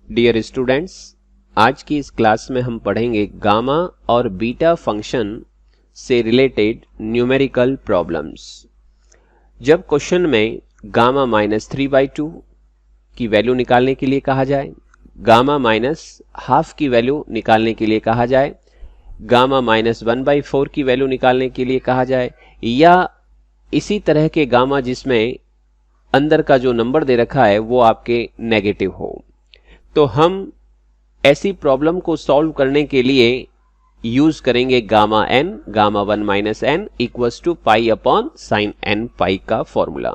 Dear students, आज की इस क्लास में हम पढ़ेंगे गामा और बीटा फंक्शन से रिलेटेड न्यूमेरिकल प्रॉब्लम्स। जब क्वेश्चन में गामा -3/2 की वैल्यू निकालने के लिए कहा जाए, गामा -12 की वैल्यू निकालने के लिए कहा जाए, गामा -1/4 की वैल्यू निकालने के लिए कहा जाए, या इसी तरह के गामा जिसमें अंदर का जो नंबर दे रखा है वो आपके नेगेटिव हो, तो हम ऐसी प्रॉब्लम को सॉल्व करने के लिए यूज करेंगे gamma n, gamma 1 minus n equals to pi upon sine n pi का फॉर्मूला।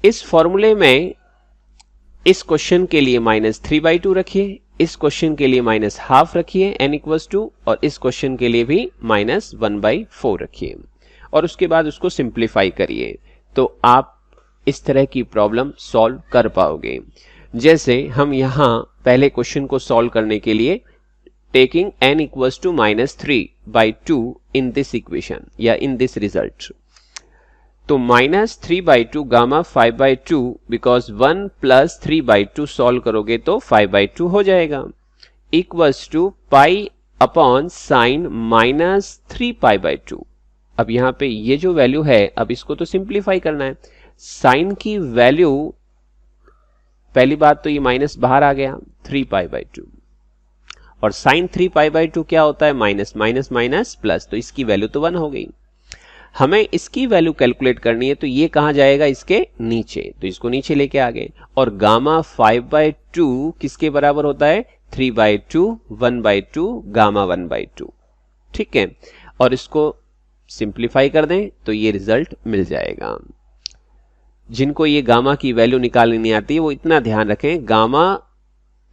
इस फॉर्मूले में इस क्वेश्चन के लिए -3/2 रखिए, इस क्वेश्चन के लिए -12 रखिए n इक्वल्स टू, और इस क्वेश्चन के लिए भी -1/4 रखिए, और उसके बाद उसको सिंप्लीफाई करिए तो आप इस तरह की प्रॉब्लम सॉल्व कर पाओगे। जैसे हम यहां पहले क्वेश्चन को सॉल्व करने के लिए taking n equals to -3/2 in this equation या इन दिस रिजल्ट, तो -3/2 गामा 5/2, बिकॉज 1 प्लस 3/2 सॉल्व करोगे तो 5/2 हो जाएगा, equals to pi upon sine -3π/2। अब यहां पे ये जो वैल्यू है, अब इसको तो सिंप्लीफाई करना है। साइन की वैल्यू, पहली बात तो ये माइनस बाहर आ गया 3π/2, और साइन 3π/2 क्या होता है, माइनस माइनस माइनस प्लस, तो इसकी वैल्यू तो 1 हो गई। हमें इसकी वैल्यू कैलकुलेट करनी है, तो ये कहां जाएगा, इसके नीचे, तो इसको नीचे लेके आ गए। और गामा 5/2 किसके बराबर होता है, 3/2, 1/2, गामा 1/2, ठीक है। और इसको सिंप्लीफाई कर दें तो ये रिजल्ट मिल जाएगा। जिनको ये गामा की वैल्यू निकालनी नहीं आती है वो इतना ध्यान रखें, गामा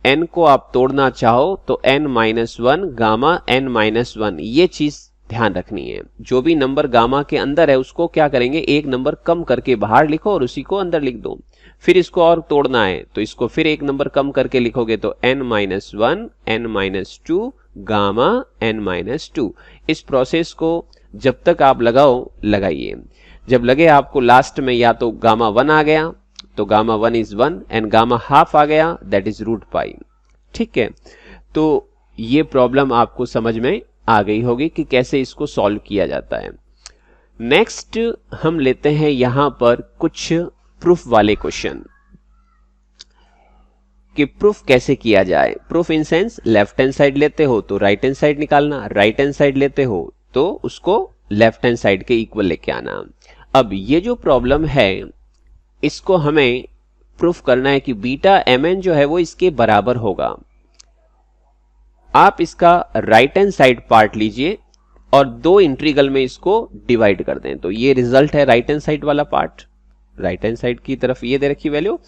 n को आप तोड़ना चाहो तो n-1 गामा n-1, ये चीज ध्यान रखनी है। जो भी नंबर गामा के अंदर है उसको क्या करेंगे, एक नंबर कम करके बाहर लिखो और उसी को अंदर लिख दो। फिर इसको और तोड़ना है तो इसको फिर एक नंबर कम करके लिखोगे तो n-1, n-2, गामा n-2। इस प्रोसेस को जब तक आप लगाइए, जब लगे आपको लास्ट में या तो गामा 1 आ गया तो gamma 1 is 1 and gamma half आ गया, दैट इज √π, ठीक है। तो ये प्रॉब्लम आपको समझ में आ गई होगी कि कैसे इसको सॉल्व किया जाता है। नेक्स्ट हम लेते हैं यहां पर कुछ प्रूफ वाले क्वेश्चन कि प्रूफ कैसे किया जाए। Proof in sense, left hand side लेते हो तो राइट हैंड साइड निकालना, राइट हैंड साइड लेते हो तो उसको लेफ्ट हैंड साइड के इक्वल लेके आना। अब ये जो प्रॉब्लम है इसको हमें प्रूफ करना है कि बीटा mn जो है वो इसके बराबर होगा। आप इसका राइट हैंड साइड पार्ट लीजिए और दो इंटीग्रल में इसको डिवाइड कर दें, तो ये रिजल्ट है राइट हैंड साइड वाला पार्ट। राइट हैंड साइड की तरफ ये दे रखी वैल्यू,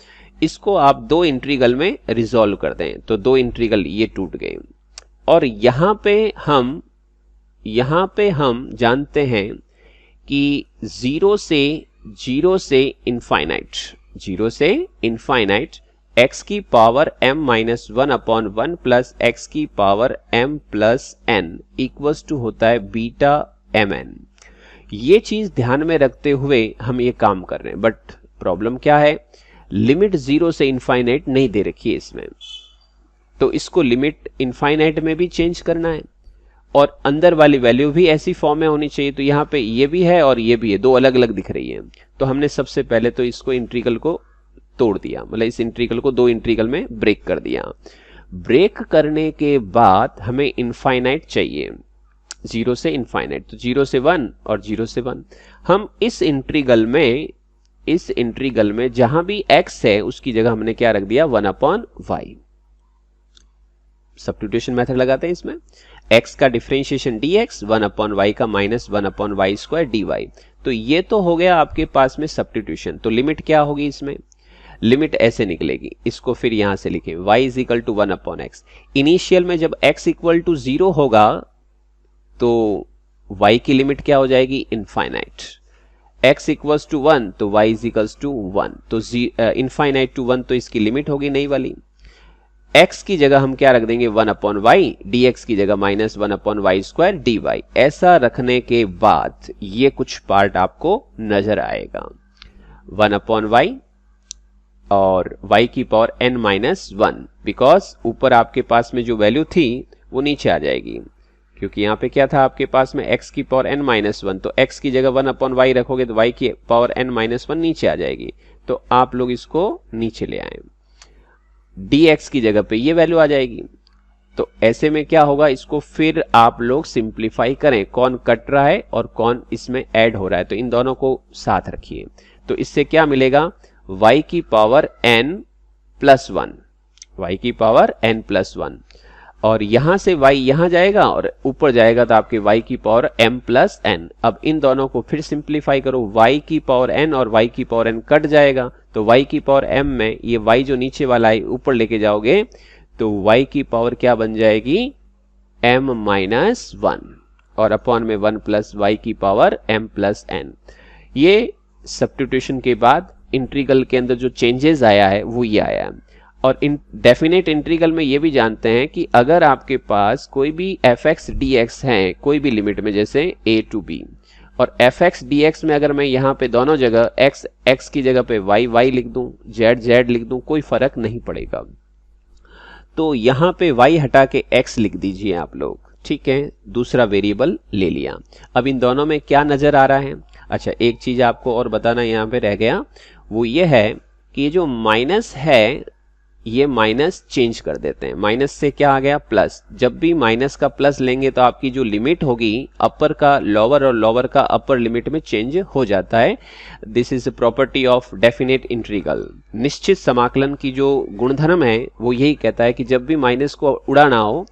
इसको आप दो इंटीग्रल में रिजॉल्व कर दें तो दो इंटीग्रल ये टूट गए। और यहां पे हम जानते हैं कि 0 से इनफाइनाइट x की पावर m-1/1 प्लस x की power m plus n equals to होता है बीटा mn। ये चीज ध्यान में रखते हुए हम ये काम कर रहे हैं, बट प्रॉब्लम क्या है, लिमिट 0 से इनफाइनाइट नहीं दे रखी है इसमें, तो इसको लिमिट इनफाइनाइट में भी चेंज करना है और अंदर वाली वैल्यू भी ऐसी फॉर्म में होनी चाहिए। तो यहाँ पे ये भी है और ये भी है, दो अलग अलग दिख रही है। तो हमने सबसे पहले तो इसको इंटीग्रल को तोड़ दिया, मतलब इस इंटीग्रल को दो इंटीग्रल में ब्रेक कर दिया। ब्रेक करने के बाद हमें इनफाइनाइट चाहिए, 0 से इनफाइनाइट, तो 0 से 1 और 0 से 1। हम इस इंटीग्रल में जहां भी x है उसकी जगह हमने क्या रख दिया, 1/y। सब्स्टिट्यूशन मेथड लगाते हैं इसमें, x का डिफरेंशिएशन dx, 1/y का -1/y² dy। तो ये तो हो गया आपके पास में सब्स्टिट्यूशन। तो लिमिट क्या होगी इसमें, लिमिट ऐसे निकलेगी, इसको फिर यहां से लिखें y is equal to 1/x। Initial में जब x इक्वल टू 0 होगा तो y की लिमिट क्या हो जाएगी, इनफाइनाइट। x इक्वल्स टू 1 तो y इज इक्वल्स टू 1, तो इनफाइनाइट टू 1 तो इसकी लिमिट होगी नई वाली। x की जगह हम क्या रख देंगे, 1/y, dx की जगह -1/y² dy। ऐसा रखने के बाद ये कुछ पार्ट आपको नजर आएगा, 1/y और y की पावर n माइनस 1, बिकॉज ऊपर आपके पास में जो वैल्यू थी वो नीचे आ जाएगी, क्योंकि यहाँ पे क्या था आपके पास में x की पावर n माइनस 1, तो x की जगह 1 अपॉन y रखोगे तो y की पावर n माइनस 1 नीचे आ जाएगी, तो आप लोग इसको नीचे ले आए, dx की जगह पे ये वैल्यू आ जाएगी। तो ऐसे में क्या होगा, इसको फिर आप लोग सिंप्लीफाई करें, कौन कट रहा है और कौन इसमें ऐड हो रहा है, तो इन दोनों को साथ रखिए। तो इससे क्या मिलेगा, y की पावर n प्लस 1, y की पावर n प्लस 1, और यहां से y यहां जाएगा और ऊपर जाएगा तो आपके y की पावर m प्लस n। अब इन दोनों को फिर सिंप्लीफाई करो, y की पावर n और y की पावर n कट जाएगा, तो y की पावर m में ये y जो नीचे वाला है ऊपर लेके जाओगे तो y की पावर क्या बन जाएगी, m माइनस 1, और अपॉन में 1 प्लस y की पावर m प्लस n। ये सब्स्टिट्यूशन के बाद इंटीग्रल के अंदर जो चेंजेस आया है वो ये आया है। और इन डेफिनेट इंटीग्रल में ये भी जानते हैं कि अगर आपके पास कोई भी fx dx है कोई भी लिमिट में, जैसे a टू b, और fx dx में अगर मैं यहाँ पे दोनों जगह x x की जगह पे y y लिख दूं, z z लिख दूं, कोई फर्क नहीं पड़ेगा। तो यहाँ पे y हटा के x लिख दीजिए आप लोग, ठीक है, दूसरा वेरिएबल ले लिया। अब इन दोनों में क्या नजर आ रहा है, अच्छा एक चीज आपको और बताना यहाँ पे रह गया, वो ये है कि ये जो माइनस है ये माइनस चेंज कर देते हैं, माइनस से क्या आ गया प्लस। जब भी माइनस का प्लस लेंगे तो आपकी जो लिमिट होगी अपर का लोअर और लोअर का अपर लिमिट में चेंज हो जाता है। This is property of definite integral. निश्चित समाकलन की जो गुणधर्म है वो यही कहता है कि जब भी माइनस को उड़ाना हो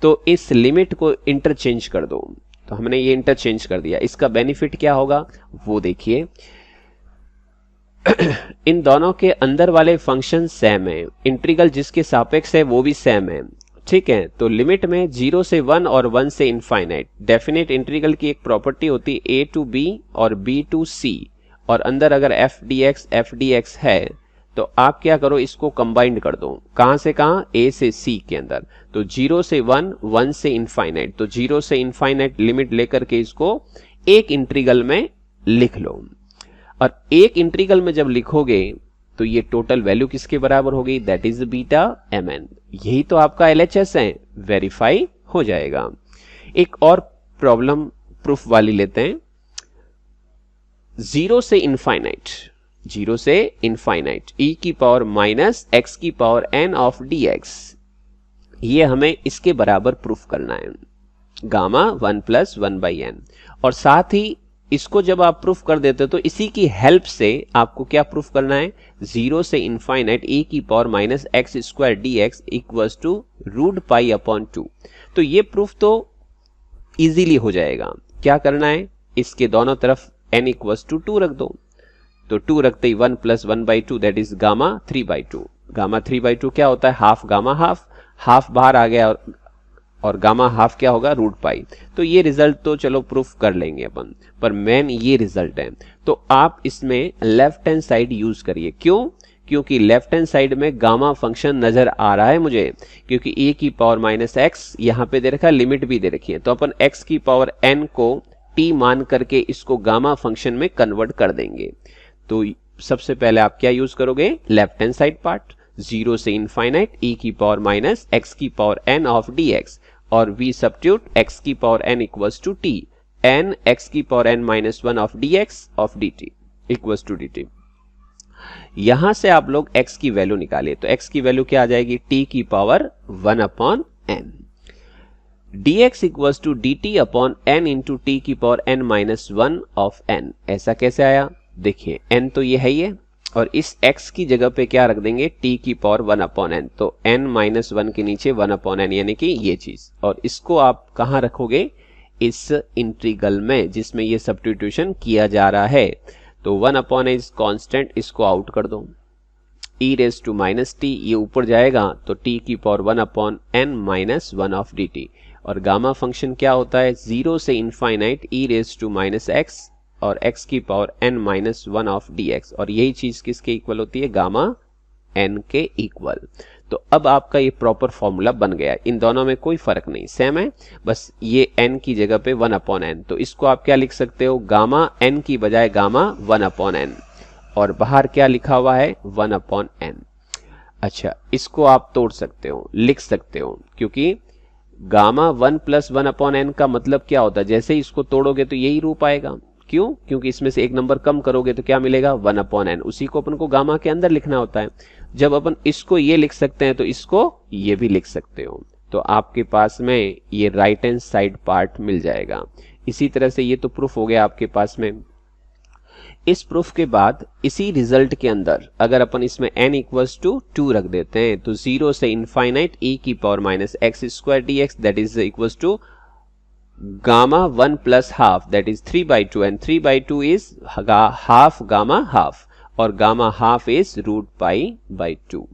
तो इस लिमिट को इंटरचेंज कर दो। तो हमने ये इंटरचेंज कर दिया, इसका बेनिफिट क्या होगा वो देखिए। इन दोनों के अंदर वाले फंक्शन सेम है, इंटीग्रल जिसके सापेक्ष है वो भी सेम है, ठीक है। तो लिमिट में 0 से 1 और 1 से इनफाइनाइट, डेफिनेट इंटीग्रल की एक प्रॉपर्टी होती है a टू b और b टू c, और अंदर अगर f dx है तो आप क्या करो, इसको कंबाइंड कर दो, कहां से कहां, a से c के अंदर। तो 0 से 1, 1 से इनफाइनाइट, तो 0 से इनफाइनाइट लिमिट लेकर के इसको एक इंटीग्रल में लिख लो। और एक इंटीग्रल में जब लिखोगे तो ये टोटल वैल्यू किसके बराबर होगी, दैट इज बीटा mn। यही तो आपका LHS है, वेरीफाई हो जाएगा। एक और प्रॉब्लम प्रूफ वाली लेते हैं। 0 से इनफाइनाइट, 0 से इनफाइनाइट e की पावर माइनस x की पावर n ऑफ dx, ये हमें इसके बराबर प्रूफ करना है, गामा 1 प्लस 1 बाई n। और साथ ही इसको जब आप प्रूफ कर देते हो तो इसी की हेल्प से आपको क्या प्रूफ करना है, 0 से इनफाइनाइट e की power minus x square d x equals to root pi upon 2। तो ये प्रूफ तो इजीली हो जाएगा। क्या करना है, इसके दोनों तरफ n इक्वल्स टू 2 रख दो, तो 2 रखते ही 1 plus 1 by 2 that is gamma 3 by 2। Gamma 3 by 2 क्या होता है, हाफ गामा हाफ, हाफ बाहर आ गया और गामा हाफ क्या होगा, रूट पाई। तो ये रिजल्ट तो चलो प्रूफ कर लेंगे अपन, पर मेन ये रिजल्ट है। तो आप इसमें लेफ्ट हैंड साइड यूज करिए, क्यों, क्योंकि लेफ्ट हैंड साइड में गामा फंक्शन नजर आ रहा है मुझे, क्योंकि a की पावर माइनस एक्स यहाँ पे दे रखा है, लिमिट भी दे रखी है, तो अपन x की पावर n को t मान करके इसको गामा फंक्शन में कन्वर्ट कर देंगे। तो सबसे पहले आप क्या यूज करोगे, लेफ्ट हैंड साइड पार्ट, 0 से इनफाइनाइट e की पावर माइनस एक्स की पावर n ऑफ dx, और v सब्स्टिट्यूट x की power n equals to t, n x की power n minus 1 of dx of dt equals to dt। यहां से आप लोग x की वैल्यू निकालिए, तो x की वैल्यू क्या आ जाएगी, t की power 1 upon n, dx equals to dt upon n into t की power n minus 1 of n। ऐसा कैसे आया, देखिए n तो ये है ही है, और इस x की जगह पे क्या रख देंगे, t की पावर 1 अपॉन n, तो n माइनस 1 के नीचे 1 अपॉन n, यानी कि ये चीज। और इसको आप कहां रखोगे, इस इंटीग्रल में जिसमें ये सब्स्टिट्यूशन किया जा रहा है। तो 1 अपॉन n इज कांस्टेंट, इसको आउट कर दो, e raise to minus t ये ऊपर जाएगा, तो t की power 1 upon n minus 1 of dt। और गामा फंक्शन क्या होता है, 0 से infinite e raise to minus x और x की power n minus 1 of dx, और यही चीज किसके इक्वल होती है, गामा n के इक्वल। तो अब आपका ये प्रॉपर फॉर्मूला बन गया, इन दोनों में कोई फर्क नहीं, सेम है, बस ये n की जगह पे 1 अपॉन n। तो इसको आप क्या लिख सकते हो, गामा n की बजाय गामा 1 अपॉन n। और बाहर क्या लिखा हुआ है 1/n। अच्छा, इसको आप तोड़ सकते हो, लिख सकते हो, क्योंकि गामा 1 प्लस 1/n का मतलब क्या होता है, जैसे ही इसको तोड़ोगे तो यही रूप आएगा। क्यों? क्योंकि इसमें से एक नंबर कम करोगे तो क्या मिलेगा 1/n, उसी को अपन को गामा के अंदर लिखना होता है। जब अपन इसको ये लिख सकते हैं तो इसको ये भी लिख सकते हो, तो आपके पास में ये राइट हैंड साइड पार्ट मिल जाएगा। इसी तरह से ये तो प्रूफ हो गया आपके पास में। इस प्रूफ के बाद इसी रिजल्ट के अंदर अगर अपन इसमें n इक्वल्स टू 2 रख देते हैं तो 0 से इनफाइनाइट e की power minus x square dx that is equals to gamma 1 plus half that is 3/2 and 3/2 is half gamma half और गामा हाफ इज √π/2।